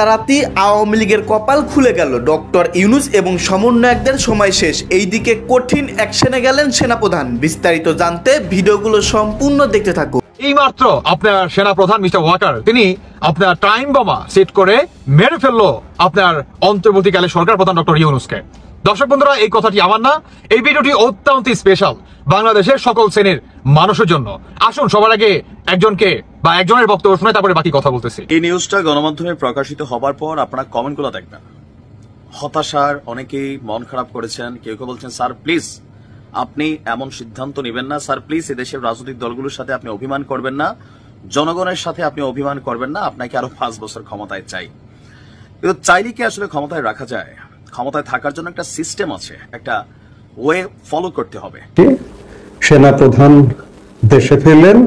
রাতারাতি আওয়ামী লীগের কপাল খুলে গেল। ডক্টর ইউনূস এবং সমন্বয়কদের সময় শেষ। এইদিকে কঠিন অ্যাকশনে গেলেন সেনাপ্রধান। বিস্তারিত জানতে ভিডিওগুলো সম্পূর্ণ দেখতে থাকুন। এইমাত্র আপনার সেনাপ্রধান মিস্টার ওয়াকার তিনি আপনার টাইম বোমা সেট করে মেরে ফেললো আপনার অন্তর্বর্তীকালে সরকার প্রধান ডক্টর ইউনূসকে। দর্শক বন্ধুরা, এই কথাটি আমার না, এই ভিডিওটি অত্যন্ত স্পেশাল বাংলাদেশের সকল শ্রেণীর মানুষের জন্য। আসুন সবার আগে একজনের বক্তব্য শুনে তারপরে বাকি কথা বলতেছি। এই নিউজটা গণমাধ্যমে প্রকাশিত হবার পর আপনারা কমেন্টগুলো দেখবেন। হতাশার অনেকেই মন খারাপ করেছেন। কেউ কেউ বলছেন, স্যার প্লিজ আপনি এমন সিদ্ধান্ত নেবেন না, স্যার প্লিজ এদেশের রাজনৈতিক দলগুলোর সাথে আপনি অভিমান করবেন না, জনগণের সাথে আপনি অভিমান করবেন না, আপনাকে আরো 5 বছর ক্ষমতায় চাই। কিন্তু চাইলে কি আসলে ক্ষমতায় রাখা যায়? ক্ষমতায় থাকার জন্য একটা সিস্টেম আছে, একটা ওয়ে ফলো করতে হবে। সেনাপ্রধান দেশে ফেললেন,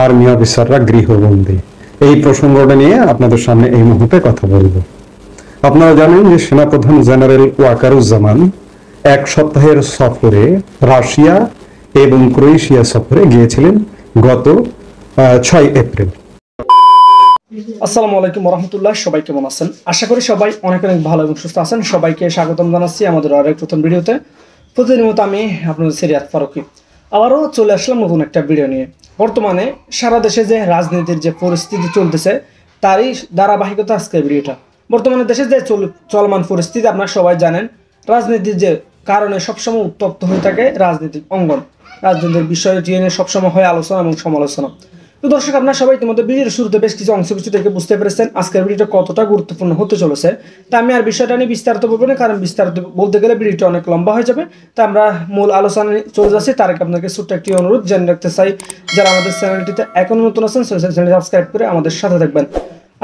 আর্মি অফিসাররা গৃহবন্দী। এই প্রসঙ্গটা নিয়ে আপনাদের সামনে এই মুহূর্তে কথা বলবো। আপনারা জানেন যে সেনাপ্রধান জেনারেল ওয়াকারুজ্জামান 1 সপ্তাহের সফরে রাশিয়া এবং ক্রোয়েশিয়া সফরে গিয়েছিলেন গত 6 এপ্রিল। আসসালামু আলাইকুম রহমতুল্লাহ। সবাই কেমন আছেন? আশা করি সবাই অনেক অনেক ভালো এবং সুস্থ আছেন। সবাইকে স্বাগতম জানাচ্ছি আমাদের আরেক নতুন ভিডিওতে। প্রতিনিয়ত আমি আপনাদের সিরিয়াত ফারুকি আবারও চলে আসলাম নতুন একটা ভিডিও নিয়ে। বর্তমানে সারা দেশে যে রাজনীতির যে পরিস্থিতি চলতেছে তারই ধারাবাহিকতা আজকের ভিডিওটা। বর্তমানে দেশে যে চলমান পরিস্থিতি আপনারা সবাই জানেন। রাজনীতির যে কারণে সবসময় উত্তপ্ত হয়ে থাকে রাজনীতিক অঙ্গন, রাজনীতির বিষয়টি নিয়ে সবসময় হয় আলোচনা এবং সমালোচনা। তো দর্শক, আপনারা সবাই ইতিমধ্যে ভিডিওর শুরুতে বেশ কিছু অংশ থেকে বুঝতে পেরেছেন আজকের ভিডিওটা কতটা গুরুত্বপূর্ণ হতে চলেছে। তা আমি আর বিষয়টা নিয়ে বিস্তারিত বলবো না, কারণ বিস্তারিত বলতে গেলে ভিডিওটা অনেক লম্বা হয়ে যাবে। তা আমরা মূল আলোচনায় চলে যাচ্ছি। তার আগে আপনাকে ছোট্ট একটি অনুরোধ জেনে রাখতে চাই, যারা আমাদের চ্যানেলটিতে এখনো নতুন আছেন চ্যানেলটি সাবস্ক্রাইব করে আমাদের সাথে থাকবেন।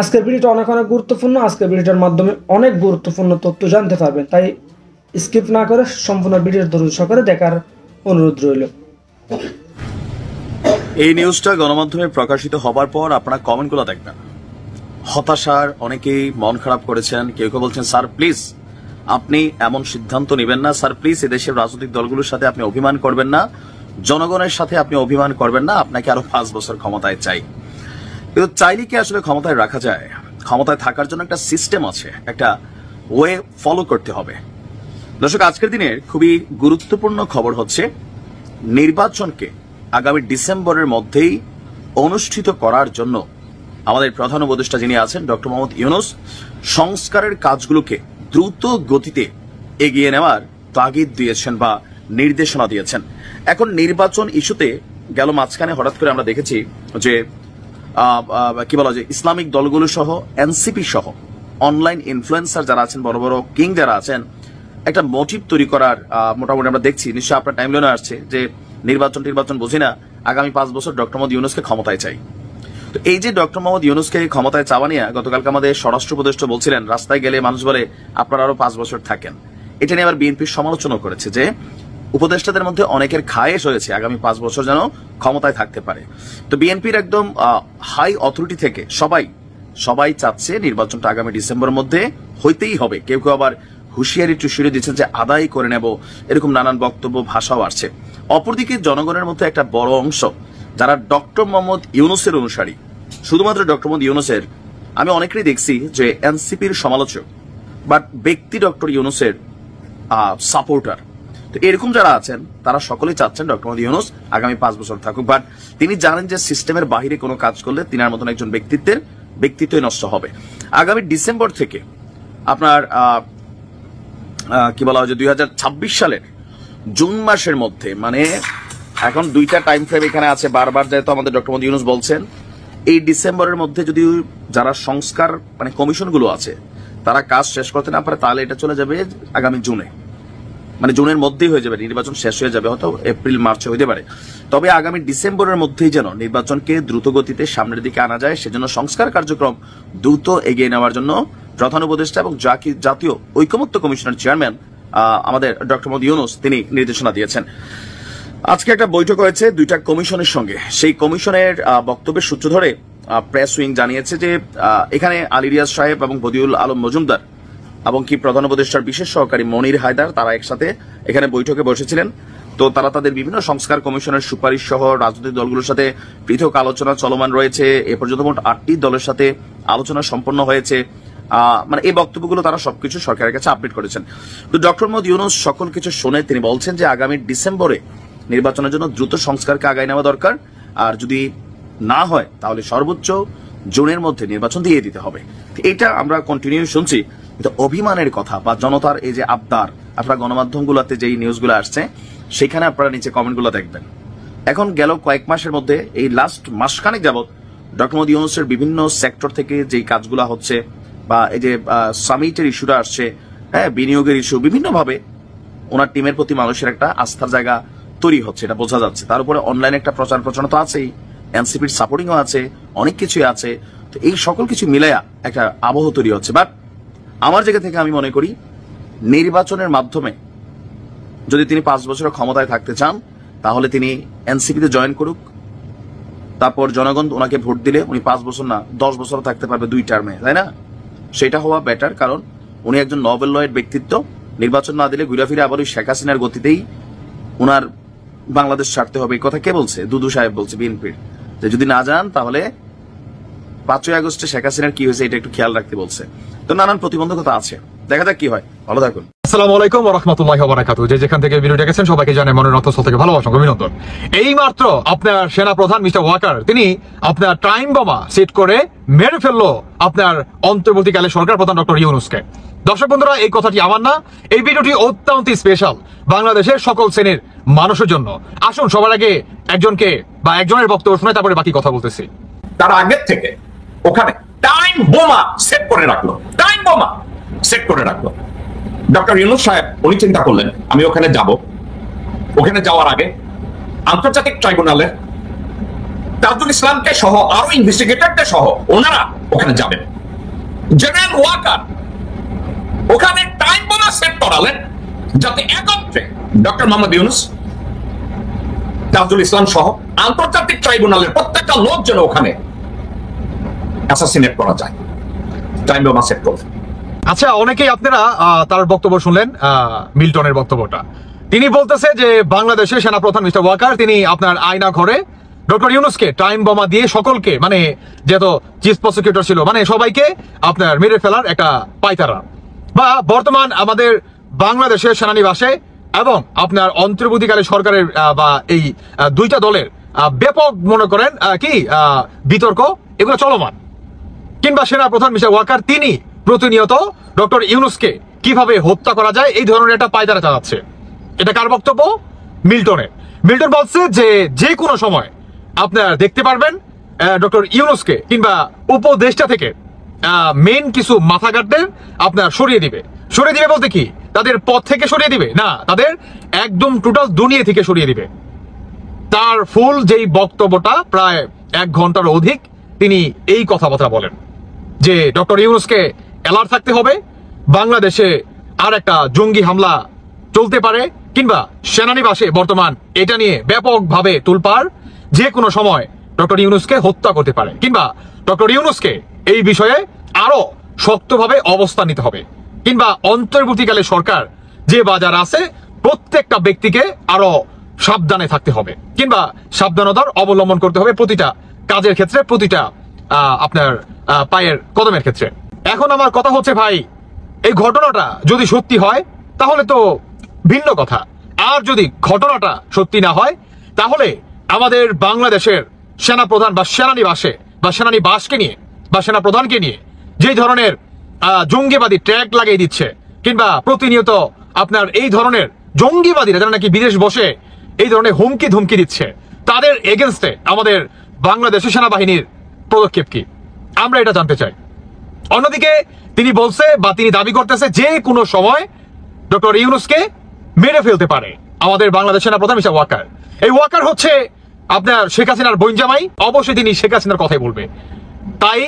আজকের ভিডিওটা অনেক অনেক গুরুত্বপূর্ণ। আজকের ভিডিওটার মাধ্যমে অনেক গুরুত্বপূর্ণ তথ্য জানতে পারবেন। তাই স্কিপ না করে সম্পূর্ণ ভিডিওর ধৈর্য সহকারে দেখার অনুরোধ রইল। এই নিউজটা গণমাধ্যমে প্রকাশিত হবার পর আপনারা কমেন্টগুলো দেখবেন। হতাশার অনেকেই মন খারাপ করেছেন। কেউ কেউ বলছেন, স্যার প্লিজ আপনি এমন সিদ্ধান্ত নেবেন না, স্যার প্লিজ এদেশের রাজনৈতিক দলগুলোর সাথে আপনি অভিমান করবেন না, জনগণের সাথে আপনি অভিমান করবেন না, আপনাকে আরো 5 বছর ক্ষমতায় চাই। কিন্তু চাইলে কি আসলে ক্ষমতায় রাখা যায়? ক্ষমতায় থাকার জন্য একটা সিস্টেম আছে, একটা ওয়ে ফলো করতে হবে। দর্শক, আজকের দিনের খুবই গুরুত্বপূর্ণ খবর হচ্ছে নির্বাচনকে আগামী ডিসেম্বরের মধ্যেই অনুষ্ঠিত করার জন্য আমাদের প্রধান উপদেষ্টা যিনি আছেন ডক্টর মোহাম্মদ ইউনূস সংস্কারের কাজগুলোকে দ্রুত গতিতে এগিয়ে নেওয়ার তাগিদ দিয়েছেন বা নির্দেশনা দিয়েছেন। এখন নির্বাচন ইস্যুতে গেল মাঝখানে হঠাৎ করে আমরা দেখেছি যে কি বলা যায়, ইসলামিক দলগুলো সহ এনসিপি সহ অনলাইন ইনফ্লুয়েন্সার যারা আছেন, বড় বড় কিং যারা আছেন, একটা মোটিভ তৈরি করার মোটামুটি আমরা দেখছি। নিশ্চয়ই আপনার টাইমলাইনে আসছে যে নির্বাচন বুঝি না, আগামী 5 বছর ডক্টর মোহাম্মদ ইউনূসকে ক্ষমতায় চাই। তো এই যে ডক্টর মোহাম্মদ ইউনূসকে ক্ষমতায় চাওয়া নিয়ে গতকালকে আমাদের স্বরাষ্ট্র উপদেষ্টা বলছিলেন, রাস্তায় গেলে মানুষ বলে আপনারা আরো 5 বছর থাকেন। এটা নিয়ে আবার বিএনপির সমালোচনা করেছে যে উপদেষ্টাদের মধ্যে অনেকের খায়েশ হয়েছে আগামী 5 বছর যেন ক্ষমতায় থাকতে পারে। তো বিএনপির একদম হাই অথরিটি থেকে সবাই চাচ্ছে নির্বাচনটা আগামী ডিসেম্বরের মধ্যে হইতেই হবে। কেউ কেউ আবার হুঁশিয়ারি টুশিয়ারি দিচ্ছেন যে আদায় করে নেব, এরকম নানান বক্তব্য ভাষাও আসছে। অপরদিকে জনগণের মধ্যে একটা বড় অংশ যারা ডক্টর মোহাম্মদ ইউনূসের অনুসারী, শুধুমাত্র ডক্টর মোহাম্মদ ইউনূসের, আমি অনেকেরই দেখছি যে এনসিপির সমালোচক, বাট ব্যক্তি ডক্টর ইউনূসের সাপোর্টার। তো এরকম যারা আছেন তারা সকলেই চাচ্ছেন ডক্টর মোহাম্মদ ইউনূস আগামী 5 বছর থাকুক, বাট তিনি জানেন যে সিস্টেমের বাহিরে কোনো কাজ করলে তিনার মতন একজন ব্যক্তিত্বই নষ্ট হবে। আগামী ডিসেম্বর থেকে আপনার কি বলা হয় যে 2026 সালের জুন মাসের মধ্যে, মানে এখন 2টা টাইম ফ্রেম এখানে আছে বারবার, যেহেতু আমাদের ডক্টর মোহাম্মদ ইউনূস বলছেন এই ডিসেম্বরের মধ্যে যদি যারা সংস্কার মানে কমিশনগুলো আছে তারা কাজ শেষ করতে না পারে, তাহলে এটা চলে যাবে আগামী জুনে, মানে জুনের মধ্যেই হয়ে যাবে, নির্বাচন শেষ হয়ে যাবে, হয়তো এপ্রিল মার্চে হইতে পারে। তবে আগামী ডিসেম্বরের মধ্যেই যেন নির্বাচনকে দ্রুত গতিতে সামনের দিকে আনা যায়, সেজন্য সংস্কার কার্যক্রম দ্রুত এগিয়ে নেওয়ার জন্য প্রধান উপদেষ্টা এবং জাতীয় ঐকমত্য কমিশনের চেয়ারম্যান আমাদের ডক্টর মোহাম্মদ ইউনূস তিনি নির্দেশনা দিয়েছেন। আজকে একটা বৈঠক হয়েছে 2টা কমিশনের সঙ্গে। সেই কমিশনের বক্তব্যের সূত্র ধরে প্রেস উইং জানিয়েছে যে এখানে আলী রিয়াজ সাহেব এবং বদিউল আলম মজুমদার এবং কি প্রধান উপদেষ্টার বিশেষ সহকারী মনির হায়দার তারা একসাথে এখানে বৈঠকে বসেছিলেন। তো তারা তাদের বিভিন্ন সংস্কার কমিশনের সুপারিশ সহ রাজনৈতিক দলগুলোর সাথে পৃথক আলোচনা চলমান রয়েছে। এ পর্যন্ত মোট 8টি দলের সাথে আলোচনা সম্পন্ন হয়েছে। মানে এই বক্তব্যগুলো তারা সবকিছু সরকারের কাছে আপডেট করেছেন। তো ডক্টর মোহাম্মদ ইউনূস সকল কিছু শুনে তিনি বলছেন যে আগামী ডিসেম্বরে নির্বাচনের জন্য দ্রুত সংস্কারকে আগায় নেওয়া দরকার, আর যদি না হয় তাহলে সর্বোচ্চ জুনের মধ্যে নির্বাচন দিয়ে দিতে হবে। এটা আমরা কন্টিনিউ শুনছি, কিন্তু অভিমানের কথা বা জনতার এই যে আবদার, আপনারা গণমাধ্যমগুলোতে যেই নিউজগুলো আসছে সেখানে আপনারা নিচে কমেন্টগুলো দেখবেন। এখন গেল কয়েক মাসের মধ্যে এই লাস্ট মাসখানেক যাবত ডক্টর মোহাম্মদ ইউনূসের বিভিন্ন সেক্টর থেকে যেই কাজগুলো হচ্ছে বা এই যে সামিটের ইস্যুটা আসছে, হ্যাঁ, বিনিয়োগের ইস্যু, বিভিন্নভাবে ওনার টিমের প্রতি মানুষের একটা আস্থার জায়গা তৈরি হচ্ছে, এটা বোঝা যাচ্ছে। তার উপরে অনলাইনে একটা প্রচার প্রচারণা তো আছেই, এনসিপির সাপোর্টিংও আছে, অনেক কিছুই আছে। তো এই সকল কিছু মিলাইয়া একটা আবহ তৈরি হচ্ছে। বাট আমার জায়গা থেকে আমি মনে করি নির্বাচনের মাধ্যমে যদি তিনি 5 বছরের ক্ষমতায় থাকতে চান তাহলে তিনি এনসিপিতে জয়েন করুক, তারপর জনগণ ওনাকে ভোট দিলে উনি 5 বছর না 10 বছর থাকতে পারবে 2 টার্মে, তাই না? সেটা হওয়া বেটার, কারণ উনি একজন নোবেল লয়ের ব্যক্তিত্ব। নির্বাচন না দিলে ঘুরে ফিরে আবার ওই শেখ হাসিনার গতিতেই উনার বাংলাদেশ ছাড়তে হবে। এই কথা কে বলছে? দুদু সাহেব বলছে, বিএনপির, যে যদি না যান তাহলে 5ই আগস্টে শেখ হাসিনার কি হয়েছে এটা একটু খেয়াল রাখতে বলছে। তো নানান প্রতিবন্ধকতা আছে, দেখা যাক কি হয়। ভালো থাকুন। আসসালামু আলাইকুম ওয়া রাহমাতুল্লাহি ওয়া বারাকাতুহু। যে যেখান থেকে ভিডিও দেখেছেন সবাইকে জানাই মনের অন্তঃস্থল থেকে ভালোবাসা অভিনন্দন। এই মাত্র আপনার সেনা প্রধান মিস্টার ওয়াকার তিনি আপনার টাইম বোমা সেট করে মেরে ফেললো আপনার অন্তর্বর্তীকালে সরকার প্রধান ডক্টর ইউনূসকে। দর্শক বন্ধুরা, এই কথাটি আমার না, এই ভিডিওটি অত্যন্ত স্পেশাল বাংলাদেশের সকল শ্রেণীর মানুষের জন্য। আসুন সবার আগে একজনের বক্তব্য শুনে তারপরে বাকি কথা বলতেছি। তার আগের থেকে ওখানে টাইম বোমা সেট করে রাখলো, টাইম বোমা সেট করে রাখলো। ডক্টর ইউনূস সাহেব উনি চিন্তা করলেন আমি ওখানে যাব, ওখানে যাওয়ার আগে আন্তর্জাতিক ট্রাইব্যুনালে তাজুল ইসলামকে সহ আরো ইনভেস্টিগেটরদের সহ ওনারা ওখানে যাবেন। জেনারেল ওয়াকার ওখানে টাইম বোমা সেট করালেন যাতে একত্রে ডক্টর মোহাম্মদ ইউনূস, তাজুল ইসলাম সহ আন্তর্জাতিক ট্রাইব্যুনালের প্রত্যেকটা লোক যেন ওখানে অ্যাসাসিনেট করা যায়। টাইম বোমা সেট করলেন। আচ্ছা, অনেকেই আপনারা তার বক্তব্য শুনলেন, মিল্টনের বক্তব্যটা। তিনি বলতেছে যে বাংলাদেশের সেনাপ্রধান মিস্টার ওয়াকার তিনি আপনার আয়না ঘরে ডক্টর ইউনূসকে টাইম বোমা দিয়ে সকলকে, মানে যেহেতু চিফ প্রসিকিউটর ছিল, মানে সবাইকে আপনার মেরে ফেলার একটা পায়তারা। বা বর্তমান আমাদের বাংলাদেশের সেনানিবাসে এবং আপনার অন্তর্বর্তীকালে সরকারের বা এই দুইটা দলের ব্যাপক মনে করেন কি বিতর্ক এগুলো চলমান। কিংবা সেনাপ্রধান মিস্টার ওয়াকার তিনি প্রতিনিয়ত ডক্টর ইউনূসকে কিভাবে হত্যা করা যায় এই ধরনের একটা পায়তারা চালাচ্ছে। এটা কার বক্তব্য? মিল্টনের। মিল্টন বলছে যে যে কোনো সময় আপনার দেখতে পারবেন ডক্টর ইউনূসকে কিংবা উপদেষ্টা থেকে মেইন কিছু মাথাঘাটদের আপনার সরিয়ে দিবে বলতে কি তাদের পদ থেকে সরিয়ে দিবে না, তাদের একদম টোটাল দুনিয়া থেকে সরিয়ে দিবে। তার ফুল যেই বক্তব্যটা প্রায় 1 ঘন্টার অধিক তিনি এই কথাবার্তা বলেন যে ডক্টর ইউনূসকে অ্যালার্ট থাকতে হবে, বাংলাদেশে আর একটা জঙ্গি হামলা চলতে পারে কিংবা সেনানিবাসে বর্তমান এটা নিয়ে ব্যাপকভাবে তোলপাড়, যে কোনো সময় ডক্টর ইউনূসকে হত্যা করতে পারে কিংবা ডক্টর ইউনূসকে এই বিষয়ে আরো শক্তভাবে অবস্থান নিতে হবে কিংবা অন্তর্বর্তীকালে সরকার যে বাজার আছে প্রত্যেকটা ব্যক্তিকে আরো সাবধানে থাকতে হবে কিংবা সাবধানতার অবলম্বন করতে হবে প্রতিটা কাজের ক্ষেত্রে, প্রতিটা আপনার পায়ের কদমের ক্ষেত্রে। এখন আমার কথা হচ্ছে ভাই, এই ঘটনাটা যদি সত্যি হয় তাহলে তো ভিন্ন কথা, আর যদি ঘটনাটা সত্যি না হয় তাহলে আমাদের বাংলাদেশের সেনাপ্রধান বা সেনানিবাসে বা সেনানিবাসকে নিয়ে বা সেনাপ্রধানকে নিয়ে যেই ধরনের জঙ্গিবাদী ট্র্যাক লাগিয়ে দিচ্ছে কিংবা প্রতিনিয়ত আপনার এই ধরনের জঙ্গিবাদীরা যারা নাকি বিদেশ বসে এই ধরনের হুমকি ধুমকি দিচ্ছে, তাদের এগেনস্টে আমাদের বাংলাদেশের সেনাবাহিনীর পদক্ষেপ কি, আমরা এটা জানতে চাই। অন্যদিকে তিনি বলছে বা তিনি দাবি করতেছে যে কোনো সময় ডক্টর ইউনূসকে মেরে ফেলতে পারে আমাদের বাংলাদেশ সেনাপ্রধান মিস্টার ওয়াকার। এই ওয়াকার হচ্ছে আপনার শেখ হাসিনার বোনজামাই, অবশ্যই তিনি শেখ হাসিনার কথাই বলবে। তাই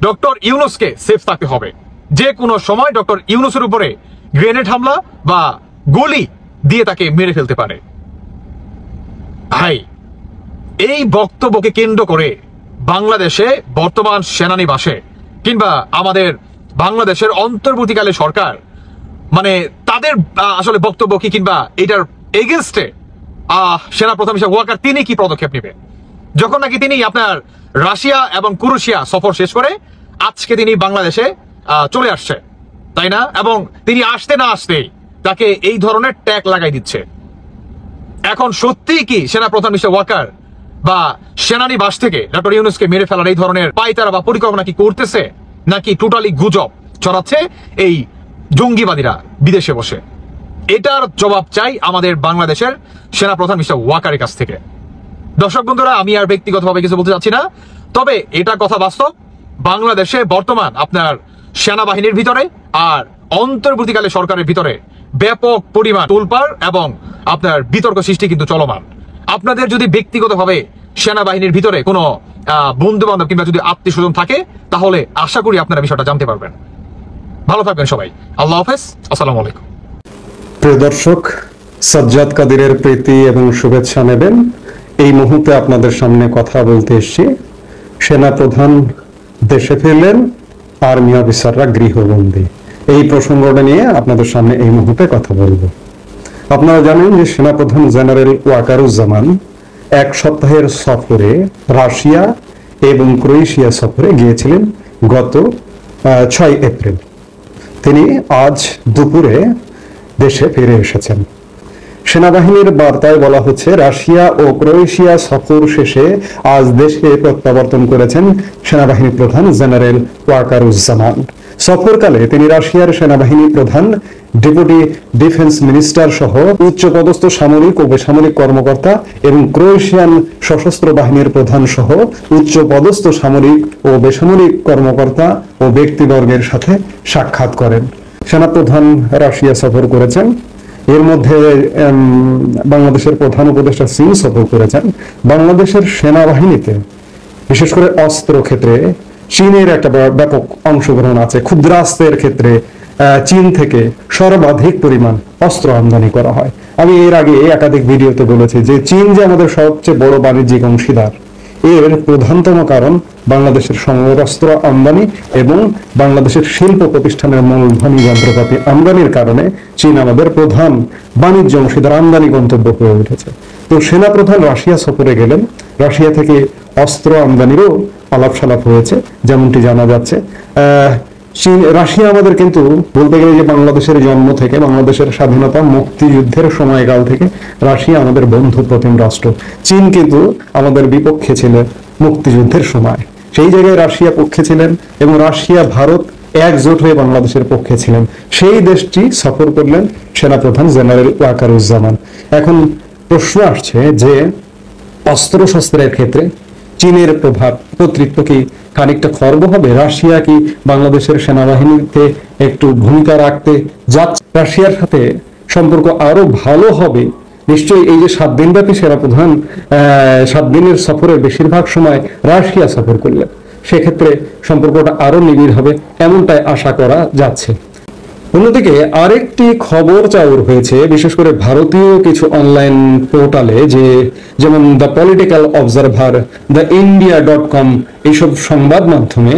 ডক্টর ইউনূসকে সেফ থাকতে হবে, যে কোনো সময় ডক্টর ইউনূসের উপরে গ্রেনেড হামলা বা গুলি দিয়ে তাকে মেরে ফেলতে পারে। ভাই, এই বক্তব্যকে কেন্দ্র করে বাংলাদেশে বর্তমান সেনানিবাসে কিংবা আমাদের বাংলাদেশের অন্তর্বর্তীকালে সরকার মানে তাদের আসলে বক্তব্য কি কিংবা এটার এগেনস্টে সেনাপ্রধান মিস্টার ওয়াকার তিনি কি পদক্ষেপ নেবে, যখন নাকি তিনি আপনার রাশিয়া এবং ক্রোয়েশিয়া সফর শেষ করে আজকে তিনি বাংলাদেশে চলে আসছে, তাই না? এবং তিনি আসতে না আসতেই তাকে এই ধরনের ট্যাগ লাগাই দিচ্ছে। এখন সত্যি কি সেনাপ্রধান মিস্টার ওয়াকার বা সেনানিবাস থেকে ডক্টর ইউনূসকে মেরে ফেলার এই ধরনের পায়তারা বা পরিকল্পনা কি করতেছে, নাকি টোটালি গুজব ছড়াচ্ছে এই জঙ্গিবাদীরা বিদেশে বসে? এটার জবাব চাই আমাদের বাংলাদেশের সেনাপ্রধান মিস্টার ওয়াকারের কাছ থেকে। দর্শক বন্ধুরা, আমি আর ব্যক্তিগতভাবে কিছু বলতে চাচ্ছি না, তবে এটা কথা বাস্তব, বাংলাদেশে বর্তমান আপনার সেনাবাহিনীর ভিতরে আর অন্তর্বর্তীকালে সরকারের ভিতরে ব্যাপক পরিমাণ তোলপাড় এবং আপনার বিতর্ক সৃষ্টি কিন্তু চলমান। আপনাদের যদি ব্যক্তিগতভাবে সেনাবাহিনীর ভিতরে কোনো বন্ধু বান্ধব কিংবা যদি আত্মীয় স্বজন থাকে, তাহলে আশা করি আপনারা বিষয়টা জানতে পারবেন। ভালো থাকবেন সবাই, আল্লাহ হাফেজ, আসসালামু আলাইকুম। প্রিয় দর্শক, সাজ্জাদ কাদিরের প্রীতি এবং শুভেচ্ছা নেবেন। এই মুহূর্তে আপনাদের সামনে কথা বলতে এসেছি। সেনাপ্রধান দেশে ফিরলেন, আর্মি অফিসাররা গৃহবন্দী। এই প্রসঙ্গটা নিয়ে আপনাদের সামনে এই মুহূর্তে কথা বলবো। আপনারা জানেন যে সেনাপ্রধান জেনারেল ওয়াকারুজ্জামান এক সপ্তাহের সফরে রাশিয়া এবং ক্রোয়েশিয়া সফরে গিয়েছিলেন গত 6 এপ্রিল। তিনি আজ দুপুরে দেশে ফিরে এসেছেন। সেনাবাহিনীর বার্তায় বলা হচ্ছে, রাশিয়া ও ক্রোয়েশিয়া সফর শেষে আজ দেশে প্রত্যাবর্তন করেছেন সেনাবাহিনী প্রধান জেনারেল ওয়াকারুজ্জামান। সফরকালে তিনি রাশিয়ার সেনাবাহিনী প্রধান, ডেপুটি ডিফেন্স মিনিস্টার সহ উচ্চপদস্থ সামরিক ও বেসামরিক কর্মকর্তা এবং ক্রোয়েশিয়ান সশস্ত্র বাহিনীর প্রধান সহ উচ্চপদস্থ সামরিক ও বেসামরিক কর্মকর্তা ও ব্যক্তিবর্গের সাথে সাক্ষাৎ করেন। সেনাপ্রধান রাশিয়া সফর করেছেন। এর মধ্যে বাংলাদেশের প্রধান উপদেষ্টা সিং সফর করেছেন। বাংলাদেশের সেনাবাহিনীতে বিশেষ করে অস্ত্র ক্ষেত্রে চীনের একটা ব্যাপক অংশগ্রহণ আছে। ক্ষুদ্রাস্ত্রের ক্ষেত্রে চীন থেকে সর্বাধিক পরিমাণ অস্ত্র আমদানি করা হয়। আমি এর আগে একাধিক ভিডিওতে বলেছি যে চীন যে আমাদের সবচেয়ে বড় বাণিজ্যিক অংশীদার, এর প্রধানতম কারণ বাংলাদেশের সমরাস্ত্র আমদানি এবং বাংলাদেশের শিল্প প্রতিষ্ঠানের মূলধনী যন্ত্রপাতি আমদানির কারণে চীন আমাদের প্রধান বাণিজ্য অংশীদার, আমদানি গন্তব্য হয়ে উঠেছে। তো সেনাপ্রধান রাশিয়া সফরে গেলেন। রাশিয়া থেকে অস্ত্র আমদানিরও আলাপ সালাপ হয়েছে, যেমনটি জানা যাচ্ছে। রাশিয়া আমাদের কিন্তু বলতে গেলে যে বাংলাদেশের জন্ম থেকে, বাংলাদেশের স্বাধীনতা মুক্তিযুদ্ধের সময়কাল থেকে রাশিয়া আমাদের বন্ধু প্রতিম রাষ্ট্র। চীন কিন্তু আমাদের বিপক্ষে ছিল মুক্তিযুদ্ধের সময়, সেই জায়গায় রাশিয়া পক্ষে ছিলেন এবং রাশিয়া ভারত একজোট হয়ে বাংলাদেশের পক্ষে ছিলেন। সেই দেশটি সফর করলেন সেনাপ্রধান জেনারেল ওয়াকারুজ্জামান। এখন প্রশ্ন আসছে যে অস্ত্রশস্ত্রের ক্ষেত্রে চীনের প্রভাব, কর্তৃত্ব কি খানিকটা খর্ব হবে? রাশিয়া কি বাংলাদেশের সেনাবাহিনীতে একটু ভূমিকা রাখতে যাচ্ছে? রাশিয়ার সাথে সম্পর্ক আরো ভালো হবে? নিশ্চয়ই এই যে 7 দিনব্যাপী সেনাপ্রধান 7 দিনের সফরের বেশিরভাগ সময় রাশিয়া সফর করলেন, সেক্ষেত্রে সম্পর্কটা আরো নিবিড় হবে, এমনটাই আশা করা যাচ্ছে। অন্যদিকে আরেকটি খবর চাউর হয়েছে, বিশেষ করে ভারতীয় কিছু অনলাইন পোর্টালে, যে যেমন দ্য পলিটিক্যাল অবজারভার, দ্য ইন্ডিয়া.com, এইসব সংবাদ মাধ্যমে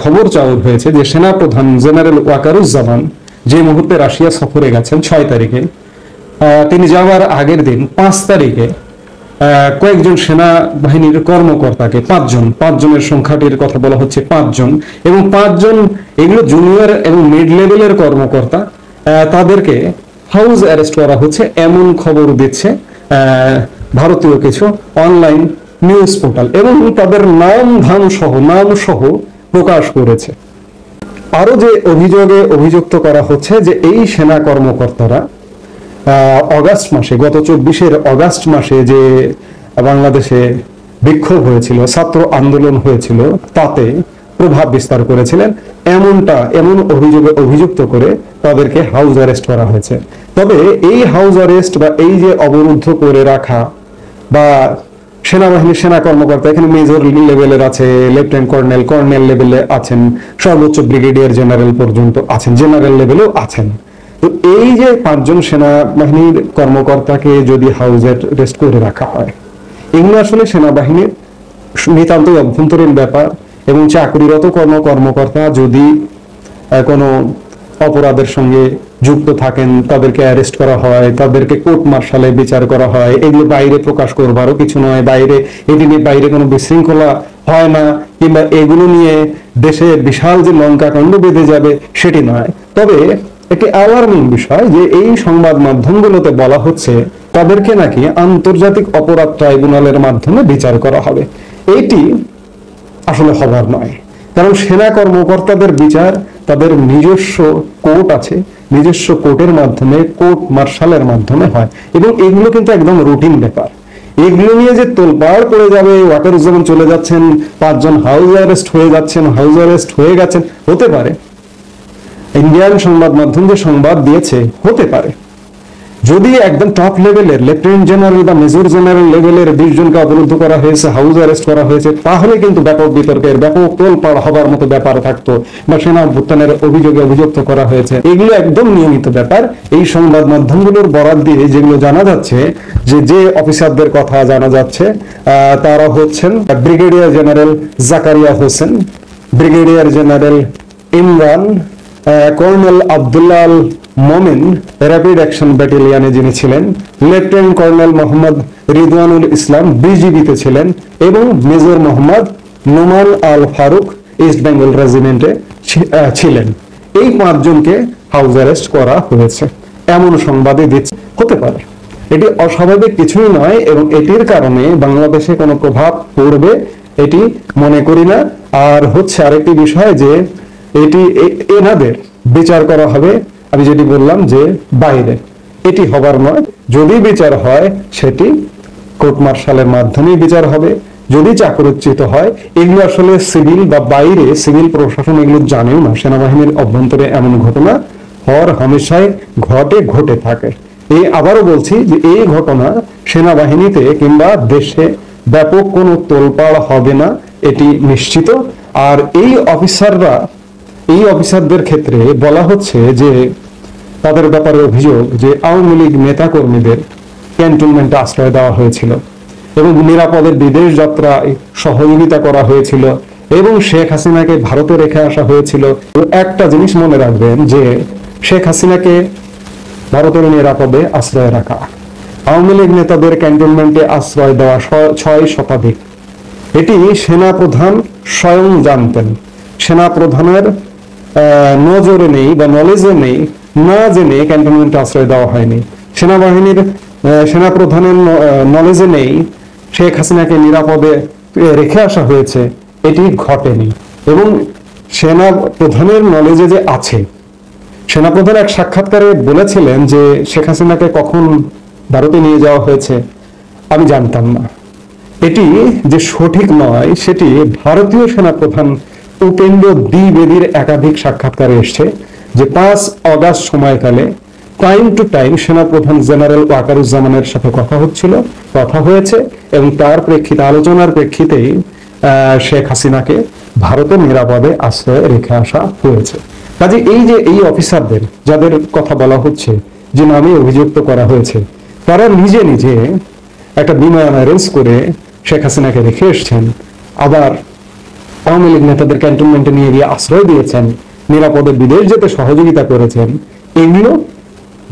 খবর চাউর হয়েছে যে সেনাপ্রধান জেনারেল ওয়াকারুজ্জামান যে মুহূর্তে রাশিয়া সফরে গেছেন 6 তারিখে, তিনি যাওয়ার আগের দিন 5 তারিখে কয়েকজন সেনাবাহিনীর কর্মকর্তাকে, 5 জনের সংখ্যাটির কথা বলা হচ্ছে 5 জন, এবং 5 জন এগুলো জুনিয়র এবং মিড লেভেলের কর্মকর্তা, তাদেরকে হাউস অ্যারেস্ট করা হচ্ছে, এমন খবর দিচ্ছে ভারতীয় কিছু অনলাইন নিউজ পোর্টাল, এবং তাদের নাম সহ প্রকাশ করেছে। আরো যে অভিযোগে অভিযুক্ত করা হচ্ছে যে এই সেনা কর্মকর্তারা অগাস্ট মাসে, গত 24 অগাস্ট মাসে যে বাংলাদেশে বিক্ষোভ হয়েছিল, ছাত্র আন্দোলন হয়েছিল, তাতে প্রভাব বিস্তার করেছিলেন, এমন অভিযোগে অভিযুক্ত করে তাদেরকে হাউস অ্যারেস্ট করা হয়েছে। তবে এই হাউস অ্যারেস্ট বা এই যে অবরুদ্ধ করে রাখা বা সেনাবাহিনীর সেনা কর্মকর্তা, এখানে মেজর লেভেলের আছে, লেফটেন্যান্ট কর্নেল লেভেলে আছেন, সর্বোচ্চ ব্রিগেডিয়ার জেনারেল পর্যন্ত আছেন, জেনারেল লেভেলেও আছেন। তো এই যে 5 জন সেনাবাহিনীর কর্মকর্তাকে যদি হাউস অ্যারেস্ট করে রাখা হয়, এগুলো আসলে সেনাবাহিনীর নিতান্তই অভ্যন্তরীণ ব্যাপার, এবং চাকরিরত কর্মকর্তা যদি কোনো অপরাধের সঙ্গে যুক্ত থাকেন, তাদেরকে অ্যারেস্ট করা হয়, তাদেরকে কোর্ট মার্শালে বিচার করা হয়। এগুলো বাইরে প্রকাশ করবারও কিছু নয়, এটি নিয়ে বাইরে কোনো বিশৃঙ্খলা হয় না, কিংবা এগুলো নিয়ে দেশে বিশাল যে লঙ্কাকাণ্ড বেঁধে যাবে সেটি নয়। তবে একটি অ্যালার্মিং বিষয় যে এই সংবাদ মাধ্যমগুলোতে বলা হচ্ছে তাদেরকে নাকি আন্তর্জাতিক অপরাধ ট্রাইব্যুনালের মাধ্যমে বিচার করা হবে। এটি আসলে হবার নয়, কারণ সেনা কর্মকর্তাদের বিচার তাদের নিজস্ব কোর্ট আছে, নিজস্ব কোর্টের মাধ্যমে, কোর্ট মার্শালের মাধ্যমে হয়, এবং এগুলো কিন্তু একদম রুটিন ব্যাপার। এগুলো নিয়ে যে তোলপাড় পড়ে যাবে, ওয়াকারুজ্জামান চলে যাচ্ছেন, 5 জন হাউস অ্যারেস্ট হয়ে যাচ্ছেন, হাউস অ্যারেস্ট হয়ে গেছেন, হতে পারে। ইন্ডিয়ান সংবাদ মাধ্যম যে সংবাদ দিয়েছে, হতে পারে। যদি একদম টপ লেভেলের লেফটেন্যান্ট জেনারেল বা মেজর জেনারেল লেভেলের 20 জনকে অবরুদ্ধ করা হয়েছে, হাউস অ্যারেস্ট করা হয়েছে, তাহলে কিন্তু ব্যাপক বিতর্কের, ব্যাপক তোলপাড় হবার মতো ব্যাপার থাকতো, বা সেনা অভ্যুত্থানের অভিযোগে অভিযুক্ত করা হয়েছে, এগুলো একদম নিয়মিত ব্যাপার। এই সংবাদ মাধ্যমগুলোর বরাত দিয়ে যেগুলো জানা যাচ্ছে, যে অফিসারদের কথা জানা যাচ্ছে, তারা হচ্ছেন brigadier general Zakaria Hossain, brigadier general Imran, colonel Abdullah Al Momin rapid action ব্যাটালিয়নে যিনি ছিলেন, লেফটেন্যান্ট কর্নেল মোহাম্মদ রিদওয়ানুল ইসলাম বিজিবিতে ছিলেন, এবং মেজর মোহাম্মদ নোমান আল ফারুক ইস্ট বেঙ্গল রেজিমেন্টে ছিলেন। এই 5 জনকে হাউস অ্যারেস্ট করা হয়েছে, এমন সংবাদে দিচ্ছে। হতে পারে, এটি অস্বাভাবিক কিছুই নয়, এবং এটির কারণে বাংলাদেশে কোনো প্রভাব পড়বে এটি মনে করি না। আর হচ্ছে আরেকটি বিষয় যে এটি এনাদের বিচার করা হবে, আমি যেটি বললাম যে বাইরে, এটি হবার নয়। যদি বিচার হয় সেটি কোর্ট মার্শালের মাধ্যমে বিচার হবে। যদি চাকরচ্যুত হয়, এগুলো আসলে সিভিল বা বাইরে সিভিল প্রশাসন এগুলো জানেও না। সেনাবাহিনীর অভ্যন্তরে এমন ঘটনা হওয়ার হামেশাই ঘটে থাকে। আবারও বলছি যে এই ঘটনা সেনাবাহিনীতে কিংবা দেশে ব্যাপক কোনো তোলপাড় হবে না, এটি নিশ্চিত। আর এই অফিসারদের ক্ষেত্রে বলা হচ্ছে যে তাদের ব্যাপারে অভিযোগ যে আওয়ামী লীগ নেতা কর্মীদের ক্যান্টনমেন্টে আশ্রয় দেওয়া হয়েছিল, এবং নিরাপদে বিদেশ যাত্রায় সহযোগিতা করা হয়েছিল, এবং শেখ হাসিনাকে ভারতে রেখে আসা হয়েছিল। একটা জিনিস মনে রাখবেন যে শেখ হাসিনাকে ভারতের নিরাপদে আশ্রয় রাখা, আওয়ামী লীগ নেতাদের ক্যান্টনমেন্টে আশ্রয় দেওয়া 6 শতাধিক, এটি সেনা প্রধান স্বয়ং জানতেন। সেনা প্রধানের নজরে নেই বা নলেজে নেই, না জেনে ক্যান্টনমেন্টে আশ্রয় দেওয়া হয়নি। সেনা প্রধানের নলেজে নেই শেখ হাসিনাকে নিরাপদে রেখে আসা হয়েছে, এটি ঘটেনি। এবং সেনা প্রধানের নলেজে যে আছে, সেনাপ্রধান এক সাক্ষাৎকারে বলেছিলেন যে শেখ হাসিনাকে কখন ভারতে নিয়ে যাওয়া হয়েছে আমি জানতাম না। এটি যে সঠিক নয় সেটি ভারতীয় সেনাপ্রধান উপেন্দ্র দ্বিবেদীর একাধিক সাক্ষাৎকারে এসছে, যে 5 অগাস্ট সময়কালে টাইম টু টাইম সেনাপ্রধান জেনারেল ওয়াকারুজ্জামানের সাথে কথা হয়েছে, এবং তার প্রেক্ষিতে, আলোচনার প্রেক্ষিতেই শেখ হাসিনাকে ভারতের নিরাপদে আশ্রয়ে রেখে আসা হয়েছে। কাজে এই অফিসারদের যাদের কথা বলা হচ্ছে, যে নামে অভিযুক্ত করা হয়েছে, তারা নিজে নিজে একটা বিমান অ্যারেঞ্জ করে শেখ হাসিনাকে রেখে এসছেন, আবার আওয়ামী লীগ নেতাদের ক্যান্টনমেন্টে নিয়ে গিয়ে আশ্রয় দিয়েছেন, নিরাপদে বিদেশ যেতে সহযোগিতা করেছেন। এগুলো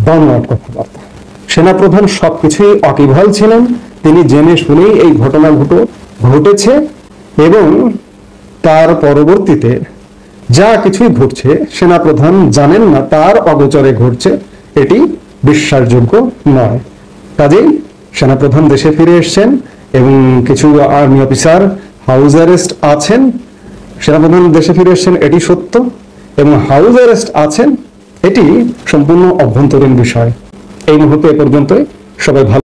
বানোয়াট কথাবার্তা। সেনাপ্রধান সবকিছুই ওয়াকিবহাল ছিলেন, তিনি জেনে শুনেই এই ঘটনা ঘটেছে, এবং তার পরবর্তীতে যা কিছুই ঘটছে সেনাপ্রধান জানেন না, তার অগোচরে ঘটছে, এটি বিশ্বাসযোগ্য নয়। কাজেই সেনাপ্রধান দেশে ফিরে এসেছেন, এবং কিছু আর্মি অফিসার হাউস অ্যারেস্ট আছেন। সেনাপ্রধান দেশে ফিরে এসেছেন, এটি সত্য, এবং হাউস অ্যারেস্ট আছেন, এটি সম্পূর্ণ অভ্যন্তরীণ বিষয়। এই মুহূর্তে এ পর্যন্তই, সবাই ভালো।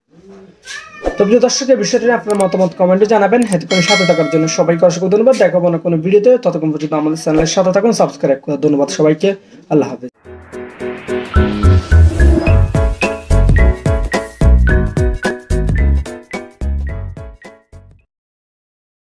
তো প্রিয় দর্শক, এই বিষয়টি নিয়ে আপনার মতামত কমেন্টে জানাবেন। এতক্ষণ সাথে থাকার জন্য সবাইকে অসংখ্য ধন্যবাদ। দেখাবো না কোনো ভিডিওতে, ততক্ষণ পর্যন্ত আমাদের চ্যানেলের সাথে থাকুন, সাবস্ক্রাইব করুন। ধন্যবাদ সবাইকে, আল্লাহ হাফেজ।